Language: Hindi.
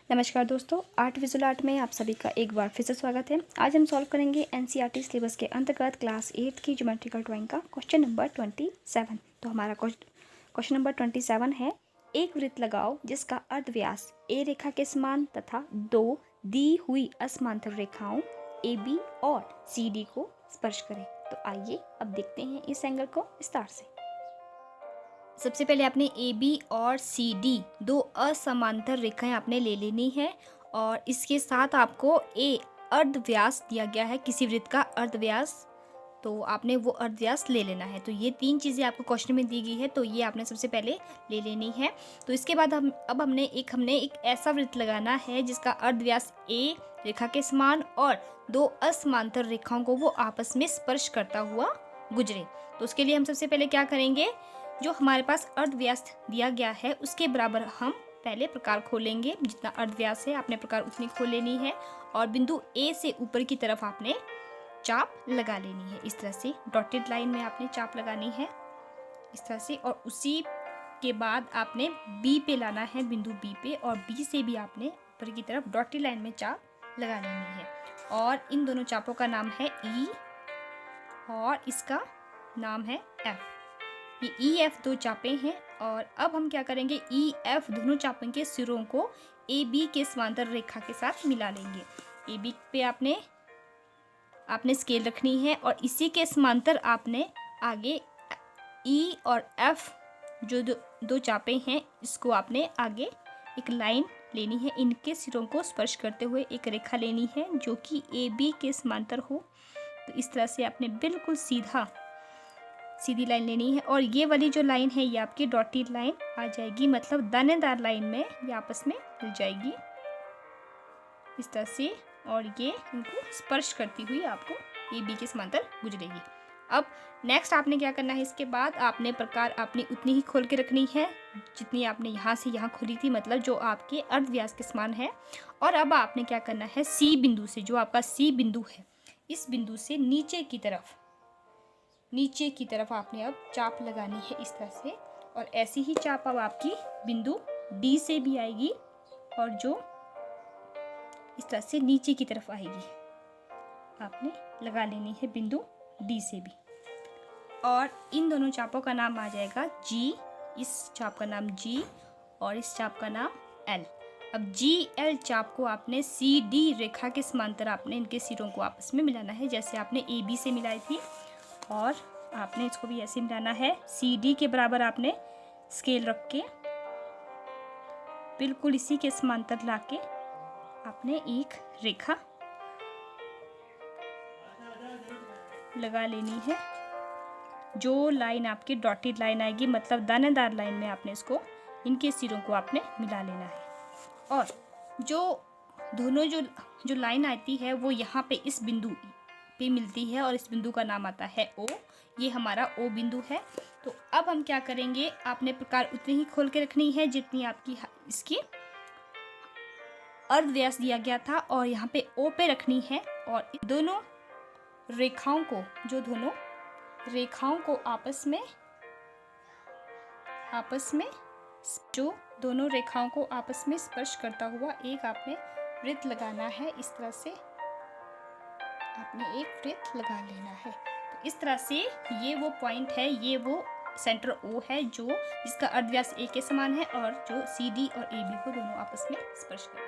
नमस्कार दोस्तों, आर्ट विजुअल आर्ट में आप सभी का एक बार फिर से स्वागत है। आज हम सॉल्व करेंगे एनसीईआरटी सिलेबस के अंतर्गत क्लास 8 की ज्योमेट्रिकल ड्राइंग का क्वेश्चन नंबर 27। तो हमारा क्वेश्चन नंबर 27 है, एक वृत्त लगाओ जिसका अर्धव्यास ए रेखा के समान तथा दो दी हुई असमांतर रेखाओं ए बी और सी डी को स्पर्श करे। तो आइए अब देखते हैं इस एंगल को विस्तार से। सबसे पहले आपने ए बी और सी डी दो असमांतर रेखाएं आपने ले लेनी है और इसके साथ आपको ए अर्धव्यास दिया गया है, किसी वृत्त का अर्धव्यास, तो आपने वो अर्धव्यास ले लेना है। तो ये तीन चीज़ें आपको क्वेश्चन में दी गई है, तो ये आपने सबसे पहले ले लेनी है। तो इसके बाद हमने एक ऐसा वृत्त लगाना है जिसका अर्धव्यास ए रेखा के समान और दो असमांतर रेखाओं को वो आपस में स्पर्श करता हुआ गुजरे। तो उसके लिए हम सबसे पहले क्या करेंगे, जो हमारे पास अर्धव्यास दिया गया है उसके बराबर हम पहले प्रकार खोलेंगे। जितना अर्धव्यास है आपने प्रकार उतनी खोल लेनी है और बिंदु ए से ऊपर की तरफ आपने चाप लगा लेनी है। इस तरह से डॉटेड लाइन में आपने चाप लगानी है इस तरह से, और उसी के बाद आपने बी पे लाना है, बिंदु बी पे, और बी से भी आपने ऊपर की तरफ डॉटेड लाइन में चाप लगा लेनी है। और इन दोनों चापों का नाम है ई और इसका नाम है एफ। ये ई एफ दो चापे हैं और अब हम क्या करेंगे, ई एफ दोनों चापों के सिरों को ए बी के समांतर रेखा के साथ मिला लेंगे। ए बी पे आपने स्केल रखनी है और इसी के समांतर आपने आगे ई और एफ जो दो चापे हैं इसको आपने आगे एक लाइन लेनी है, इनके सिरों को स्पर्श करते हुए एक रेखा लेनी है जो कि ए बी के समांतर हो। तो इस तरह से आपने बिल्कुल सीधी लाइन लेनी है और ये वाली जो लाइन है ये आपकी डॉटेड लाइन आ जाएगी, मतलब दानेदार लाइन में ये आपस में मिल जाएगी इस तरह से, और ये इनको स्पर्श करती हुई आपको ए बी के समांतर गुजरेगी। अब नेक्स्ट आपने क्या करना है, इसके बाद आपने प्रकार आपने उतनी ही खोल के रखनी है जितनी आपने यहाँ से यहाँ खोली थी, मतलब जो आपके अर्धव्यास के समान है। और अब आपने क्या करना है, सी बिंदु से, जो आपका सी बिंदु है, इस बिंदु से नीचे की तरफ आपने अब चाप लगानी है इस तरह से, और ऐसी ही चाप अब आपकी बिंदु डी से भी आएगी और जो इस तरह से नीचे की तरफ आएगी आपने लगा लेनी है बिंदु डी से भी। और इन दोनों चापों का नाम आ जाएगा जी, इस चाप का नाम जी और इस चाप का नाम एल। अब जी एल चाप को आपने सी डी रेखा के समांतर आपने इनके सिरों को आपस में मिलाना है, जैसे आपने ए बी से मिलाई थी, और आपने इसको भी ऐसे मिलाना है। सी डी के बराबर आपने स्केल रख के बिल्कुल इसी के समांतर लाके आपने एक रेखा लगा लेनी है, जो लाइन आपकी डॉटेड लाइन आएगी, मतलब दानेदार लाइन में आपने इसको इनके सिरों को आपने मिला लेना है। और जो दोनों जो लाइन आती है वो यहाँ पे इस बिंदु पे मिलती है और इस बिंदु का नाम आता है ओ। ये हमारा ओ बिंदु है। तो अब हम क्या करेंगे, आपने प्रकार उतनी ही खोल के रखनी है जितनी आपकी इसकी अर्धव्यास दिया गया था, और यहाँ पे ओ पे रखनी है। और दोनों रेखाओं को आपस में जो दोनों रेखाओं को आपस में स्पर्श करता हुआ एक आपने वृत्त लगाना है। इस तरह से आपने एक वृत्त लगा लेना है। तो इस तरह से ये वो पॉइंट है, ये वो सेंटर ओ है जो जिसका अर्धव्यास ए के समान है और जो सी डी और ए बी को दोनों आपस में स्पर्श करें।